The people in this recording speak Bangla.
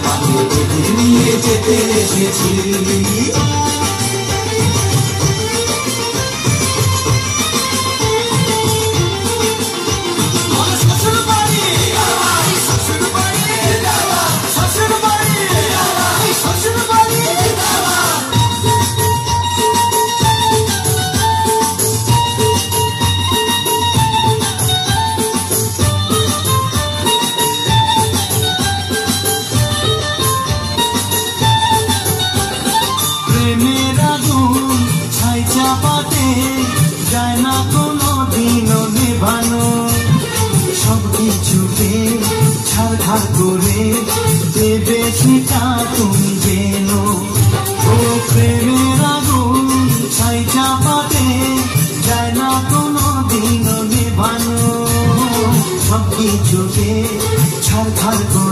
তাকে বেঁধে নিয়ে যেতে এসেছি। প্রেমের আগুন ছাই চাপাতে যায় না কোনো দিনও নেভানো, সব কিছুকে ছাড়খাড় করে দেবে সেটা তুমি যেন। ও প্রেমের আগুন ছাই চাপাতে যায় না কোনো দিনও নেভানো, সব কিছুকে ছাড়খাড় করে